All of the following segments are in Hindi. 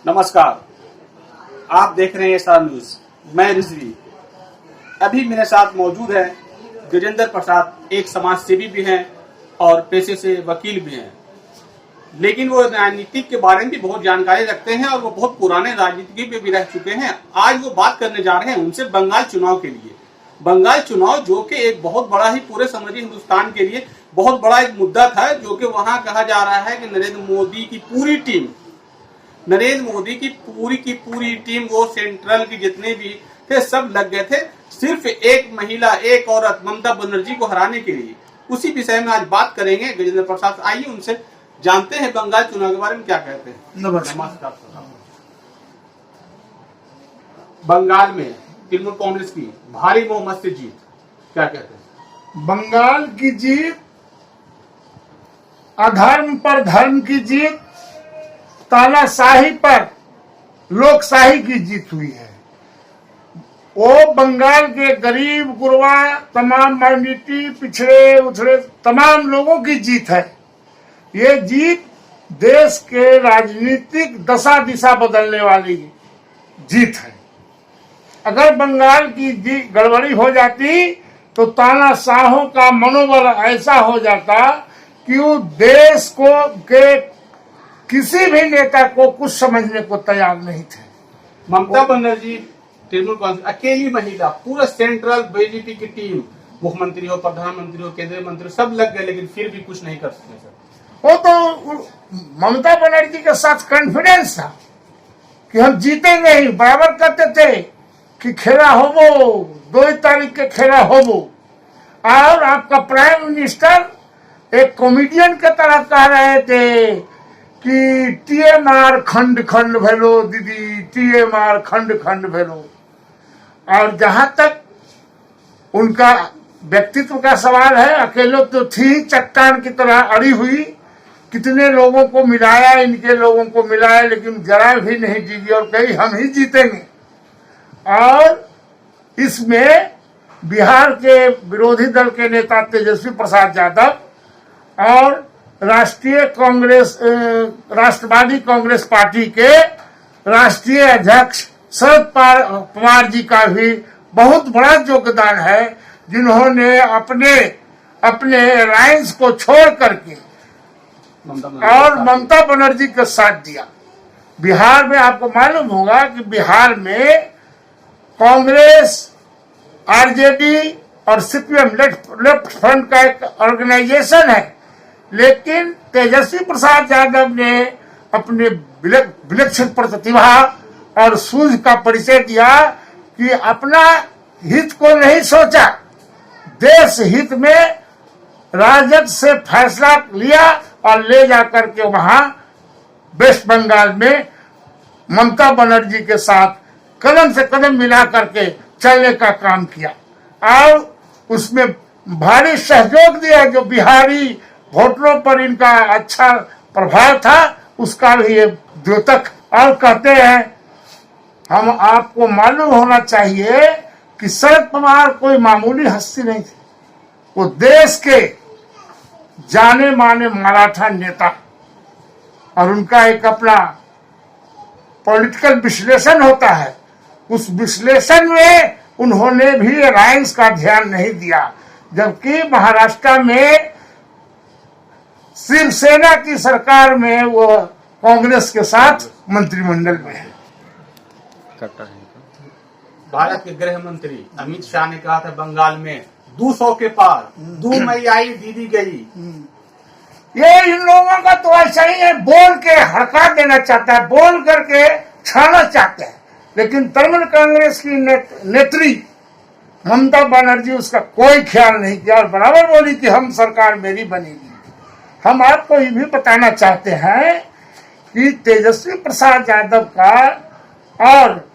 नमस्कार, आप देख रहे हैं स्टार न्यूज। मैं रिजवी। अभी मेरे साथ मौजूद है गजेंद्र प्रसाद, एक समाज सेवी भी हैं और पेशे से वकील भी हैं, लेकिन वो राजनीति के बारे में भी बहुत जानकारी रखते हैं और वो बहुत पुराने राजनीति में भी रह चुके हैं। आज वो बात करने जा रहे हैं उनसे बंगाल चुनाव के लिए। बंगाल चुनाव जो कि एक बहुत बड़ा ही पूरे समझिए हिंदुस्तान के लिए बहुत बड़ा एक मुद्दा था, जो कि वहां कहा जा रहा है कि नरेंद्र मोदी की पूरी टीम वो सेंट्रल की जितने भी थे सब लग गए थे सिर्फ एक महिला, एक औरत ममता बनर्जी को हराने के लिए। उसी विषय में आज बात करेंगे गजेंद्र प्रसाद। आइए उनसे जानते हैं बंगाल चुनाव के बारे में क्या कहते हैं। नमस्कार। बंगाल में तृणमूल कांग्रेस की भारी बहुमत से जीत, क्या कहते हैं? बंगाल की जीत अधर्म पर धर्म की जीत, तानाशाही पर लोकशाही की जीत हुई है। वो बंगाल के गरीब गुरबा, तमाम माइनॉरिटी, पिछड़े उछड़े तमाम लोगों की जीत है। ये जीत देश के राजनीतिक दशा दिशा बदलने वाली जीत है। अगर बंगाल की गड़बड़ी हो जाती तो तानाशाहों का मनोबल ऐसा हो जाता कि वो देश को के किसी भी नेता को कुछ समझने को तैयार नहीं थे। ममता बनर्जी तृणमूल कांग्रेस अकेली महिला, पूरा सेंट्रल बीजेपी की टीम, मुख्यमंत्री हो, प्रधानमंत्री हो, केंद्रीय मंत्री हो, सब लग गए, लेकिन फिर भी कुछ नहीं कर सकते सर। वो तो ममता बनर्जी के साथ कॉन्फिडेंस था कि हम जीतेंगे ही। बराबर कहते थे कि खेला हो वो 2 तारीख के खेला हो वो। और आपका प्राइम मिनिस्टर एक कॉमेडियन के तरह कह रहे थे कि टीएमआर खंड खंड भेलो दीदी, टीएमआर खंड खंड भेलो। और जहां तक उनका व्यक्तित्व का सवाल है, अकेले तो थी चट्टान की तरह अड़ी हुई, कितने लोगों को मिलाया, इनके लोगों को मिलाया, लेकिन जरा भी नहीं जीती और कही हम ही जीतेंगे। और इसमें बिहार के विरोधी दल के नेता तेजस्वी प्रसाद यादव और राष्ट्रवादी कांग्रेस पार्टी के राष्ट्रीय अध्यक्ष शरद पवार जी का भी बहुत बड़ा योगदान है, जिन्होंने अपने अलायंस को छोड़ करके और ममता बनर्जी का साथ दिया। बिहार में आपको मालूम होगा कि बिहार में कांग्रेस, आरजेडी और सीपीएम लेफ्ट फ्रंट का एक ऑर्गेनाइजेशन है, लेकिन तेजस्वी प्रसाद यादव ने अपने विलक्षण प्रतिभा और सूझ का परिचय दिया कि अपना हित को नहीं सोचा, देश हित में राजद से फैसला लिया और ले जाकर के वहां वेस्ट बंगाल में ममता बनर्जी के साथ कदम से कदम मिला करके चलने का काम किया और उसमें भारी सहयोग दिया। जो बिहारी वोटरों पर इनका अच्छा प्रभाव था, उसका भी ये द्योतक। और कहते हैं, हम आपको मालूम होना चाहिए कि शरद पवार कोई मामूली हस्ती नहीं थी। वो देश के जाने माने मराठा नेता, और उनका एक अपना पॉलिटिकल विश्लेषण होता है। उस विश्लेषण में उन्होंने भी अलायंस का ध्यान नहीं दिया, जबकि महाराष्ट्र में शिवसेना की सरकार में वो कांग्रेस के साथ मंत्रिमंडल में है। भारत के गृह मंत्री अमित शाह ने कहा था बंगाल में 200 के पार, 2 मई आई दीदी गई। ये इन लोगों का तो ऐसा ही है, बोल के हड़का देना चाहता है, बोल करके छाना चाहता है। लेकिन तृणमूल कांग्रेस की नेत्री ममता बनर्जी उसका कोई ख्याल नहीं किया और बराबर बोली कि हम सरकार मेरी बनेगी। हम आपको ये भी बताना चाहते हैं कि तेजस्वी प्रसाद यादव का और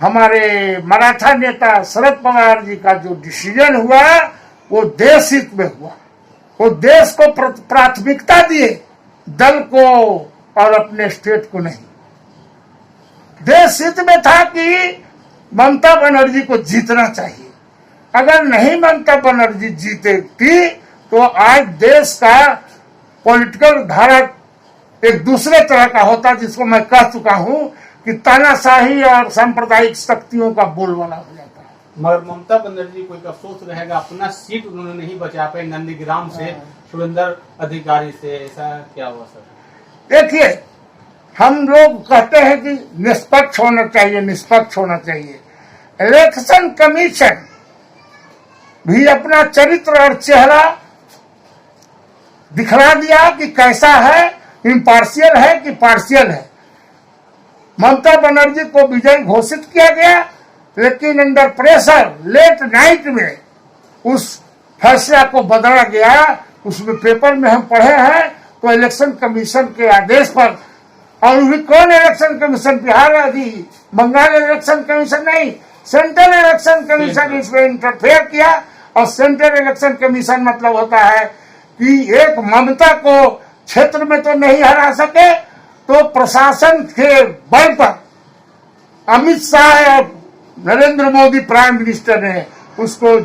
हमारे मराठा नेता शरद पवार जी का जो डिसीजन हुआ वो देश हित में हुआ। वो देश को प्राथमिकता दिए, दल को और अपने स्टेट को नहीं। देश हित में था कि ममता बनर्जी को जीतना चाहिए। अगर नहीं ममता बनर्जी जीतेती तो आज देश का पॉलिटिकल धारा एक दूसरे तरह का होता, जिसको मैं कह चुका हूं कि तानाशाही और सांप्रदायिक शक्तियों का बोलबाला हो जाता है। मगर ममता बनर्जी को एक अफसोस रहेगा, अपना सीट उन्होंने नहीं बचा पाए नंदीग्राम से सुरेंद्र अधिकारी से, ऐसा क्या हुआ सर? देखिए, हम लोग कहते हैं कि निष्पक्ष होना चाहिए, निष्पक्ष होना चाहिए। इलेक्शन कमीशन भी अपना चरित्र और चेहरा दिखला दिया कि कैसा है, इम्पार्शियल है कि पार्शियल है। ममता बनर्जी को विजयी घोषित किया गया, लेकिन अंडर प्रेशर लेट नाइट में उस फैसला को बदला गया। उसमें पेपर में हम पढ़े हैं, तो इलेक्शन कमीशन के आदेश पर, और भी कौन इलेक्शन कमीशन, बिहार अभी बंगाल इलेक्शन कमीशन नहीं, सेंट्रल इलेक्शन कमीशन इसमें इंटरफेयर किया। और सेंट्रल इलेक्शन कमीशन मतलब होता है कि एक ममता को क्षेत्र में तो नहीं हरा सके, तो प्रशासन के बल पर अमित शाह और नरेंद्र मोदी प्राइम मिनिस्टर ने उसको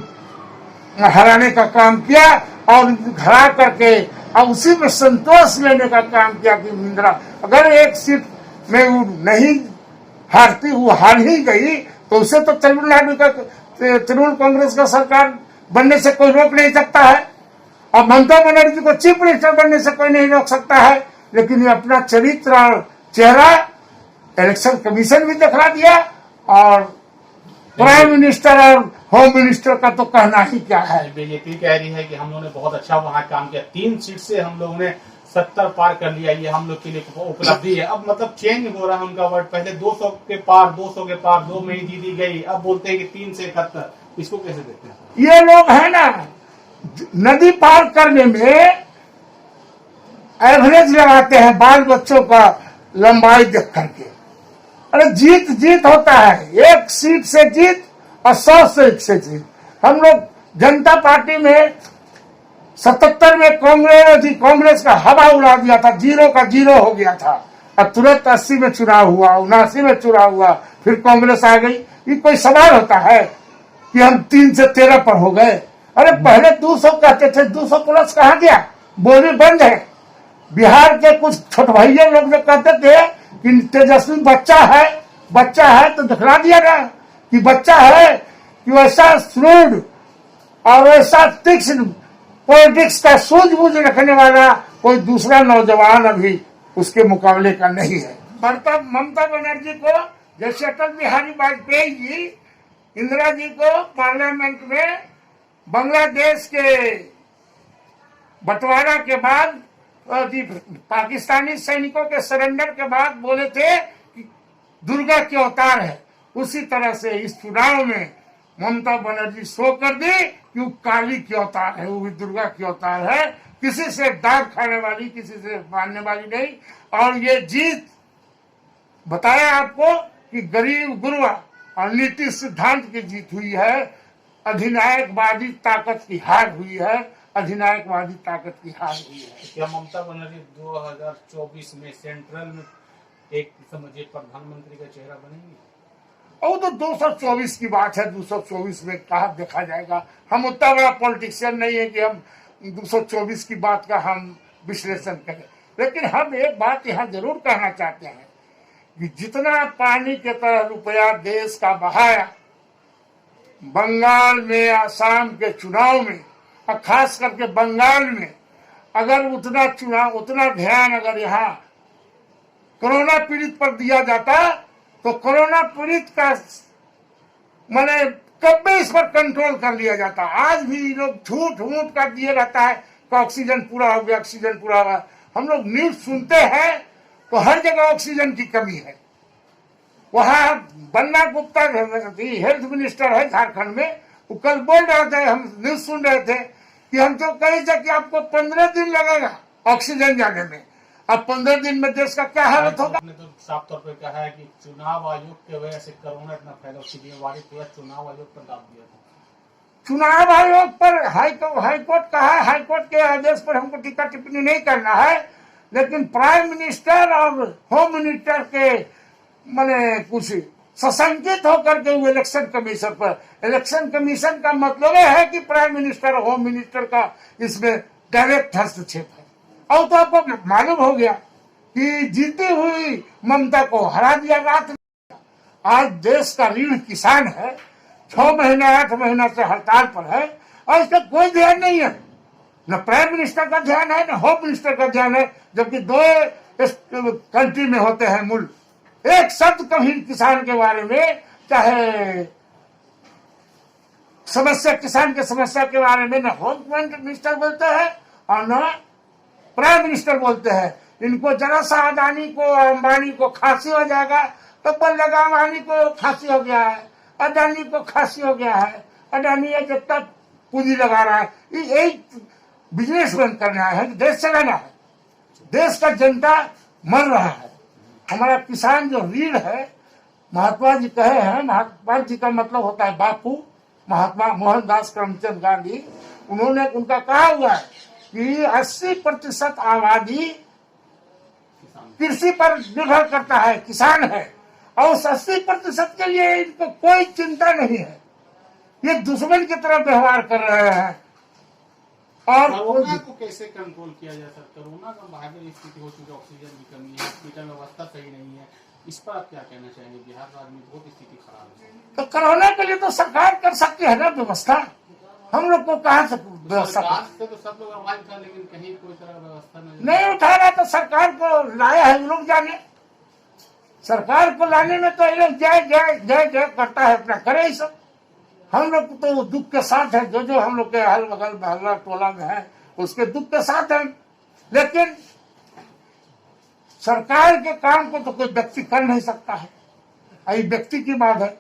हराने का काम किया, और हरा करके और उसी में संतोष लेने का काम किया कि इंदिरा अगर एक सीट में वो नहीं हारती, वो हार ही गई, तो उसे तो तमिलनाडु का तृणमूल कांग्रेस का सरकार बनने से कोई रोक नहीं सकता है, और ममता बनर्जी को चीफ मिनिस्टर बनने से कोई नहीं रोक सकता है। लेकिन ये अपना चरित्र और चेहरा इलेक्शन कमीशन भी दिखला दिया, और प्राइम मिनिस्टर और होम मिनिस्टर का तो कहना ही क्या है। बीजेपी कह रही है कि हम लोगों ने बहुत अच्छा वहाँ काम किया, 3 सीट से हम लोगों ने 70 पार कर लिया, ये हम लोग के लिए उपलब्धि है। अब मतलब चेंज हो रहा है उनका वर्ड, पहले 200 के पार 2 में ही जीती गई, अब बोलते हैं कि 3 से 71। इसको कैसे देखते हैं? ये लोग है ना, नदी पार करने में एवरेज लगाते हैं बाल बच्चों का लंबाई देख करके। अरे जीत जीत होता है, एक सीट से जीत और 100 सीट से जीत। हम लोग जनता पार्टी में 77 में कांग्रेस का हवा उड़ा दिया था, 0 का 0 हो गया था, और तुरंत 80 में चुनाव हुआ, 79 में चुनाव हुआ, फिर कांग्रेस आ गई। ये कोई सवाल होता है कि हम 3 से 13 पर हो गए? अरे पहले 200 कहते थे, 200 प्लस कहाँ गया? बोली बंद है। बिहार के कुछ छोट भैया लोग जो कहते थे कि तेजस्वी बच्चा है तो दिखला दिया ना कि बच्चा है, कि वैसा श्रूड और वैसा तीक्ष्ण पॉलिटिक्स का सूझबूझ रखने वाला कोई दूसरा नौजवान अभी उसके मुकाबले का नहीं है। ममता बनर्जी को जैसे अटल बिहारी वाजपेयी जी, इंदिरा जी को पार्लियामेंट में बांग्लादेश के बंटवारा के बाद, पाकिस्तानी सैनिकों के सरेंडर के बाद बोले थे कि दुर्गा के अवतार है, उसी तरह से इस चुनाव में ममता बनर्जी शो कर दी कि वो काली की अवतार है, वो भी दुर्गा की अवतार है, किसी से दाग खाने वाली, किसी से मानने वाली नहीं। और ये जीत बताया आपको कि गरीब गुरुआ और नीति सिद्धांत की जीत हुई है, अधिनायकवादी ताकत की हार हुई है, अधिनायकवादी ताकत की हार हुई है। क्या ममता बनर्जी 2024 में सेंट्रल में एक समझिए प्रधानमंत्री का चेहरा बनेंगे? और तो 224 की बात है, 224 में कहा देखा जाएगा। हम उतना बड़ा पॉलिटिशियन नहीं है कि हम 224 की बात का हम विश्लेषण करें। लेकिन हम एक बात यहाँ जरूर कहना चाहते हैं कि जितना पानी के तरह रुपया देश का बहाया बंगाल में, आसाम के चुनाव में, और खास करके बंगाल में, अगर उतना ध्यान अगर यहाँ कोरोना पीड़ित पर दिया जाता तो कोरोना पीड़ित का मैंने कब भी इस पर कंट्रोल कर लिया जाता। आज भी लोग झूठ मूठ कर दिए रहता है कि ऑक्सीजन पूरा हो गया, ऑक्सीजन पूरा हुआ। हम लोग न्यूज सुनते हैं तो हर जगह ऑक्सीजन की कमी है। वहाँ बन्ना गुप्ता हेल्थ मिनिस्टर है झारखंड में, वो कल बोल रहे थे, हम न्यूज सुन रहे थे कि हम तो कहे थे कि आपको 15 दिन लगेगा ऑक्सीजन जाने में। अब 15 दिन में देश का क्या हालत होगा? आपने तो साफ तौर पर कहा है कि चुनाव आयोग की वजह से कोरोना इतना फैला, उसकी जिम्मेवारी पूरा चुनाव आयोग पर डाल दिया था। चुनाव आयोग पर हाईकोर्ट कहा है, हाईकोर्ट के आदेश पर हमको टीका टिप्पणी नहीं करना है, लेकिन प्राइम मिनिस्टर और होम मिनिस्टर के मैंने कुछ सशंकित होकर के वो इलेक्शन कमीशन पर, इलेक्शन कमीशन का मतलब है कि प्राइम मिनिस्टर और होम मिनिस्टर का इसमें डायरेक्ट हस्तक्षेप है। और तो आपको मालूम हो गया कि जीती हुई ममता को हरा दिया रात में। आज देश का रीढ़ किसान है, 6 महीने 8 महीना से हड़ताल पर है और इसका कोई ध्यान नहीं है। न प्राइम मिनिस्टर का ध्यान है, न होम मिनिस्टर का ध्यान है, जबकि 2 कंट्री में होते हैं मुल्क। एक शब्द कभी किसान के बारे में, चाहे समस्या, किसान के समस्या के बारे में न होम मिनिस्टर बोलते हैं और न प्राइम मिनिस्टर बोलते हैं। इनको जरा सा अदानी को, अंबानी को खांसी हो जाएगा तो बोल लगा अंबानी को खांसी हो गया है, अदानी को खांसी हो गया है, अदानी जब तक पूंजी लगा रहा है, यही बिजनेस रन करना है, देश चलाना है। देश का जनता मर रहा है। हमारा किसान जो रीढ़ है, महात्मा जी कहे हैं, महात्मा जी का मतलब होता है बापू, महात्मा मोहनदास करमचंद गांधी। उन्होंने, उनका कहा हुआ है कि 80% आबादी कृषि पर निर्भर करता है, किसान है, और उस 80% के लिए इनको कोई चिंता नहीं है। ये दुश्मन की तरह व्यवहार कर रहे हैं। और कोरोना को कैसे कंट्रोल किया जा सकता है? कोरोना का भयावह स्थिति हो चुकी है, ऑक्सीजन की कमी है, हॉस्पिटल में व्यवस्था सही नहीं है, इस पर आप क्या कहना चाहेंगे? बिहार राज्य में बहुत स्थिति खराब है। तो कोरोना के लिए तो सरकार कर सकती है ना व्यवस्था। हम लोग को कहाँ से व्यवस्था? सरकार से तो सब लोग आवाज उठा, लेकिन कहीं कोई तरह का व्यवस्था नहीं उठा रहा, तो सरकार को लाया है लोग जाने। सरकार को लाने में तो ये लोग जय जय जय जय करता है, अपना करे ही सब। हम लोग तो दुख के साथ है, जो हम लोग के अगल बगल मोहल्ला टोला में है, उसके दुख के साथ है। लेकिन सरकार के काम को तो कोई व्यक्ति कर नहीं सकता है, यही व्यक्ति की बात है।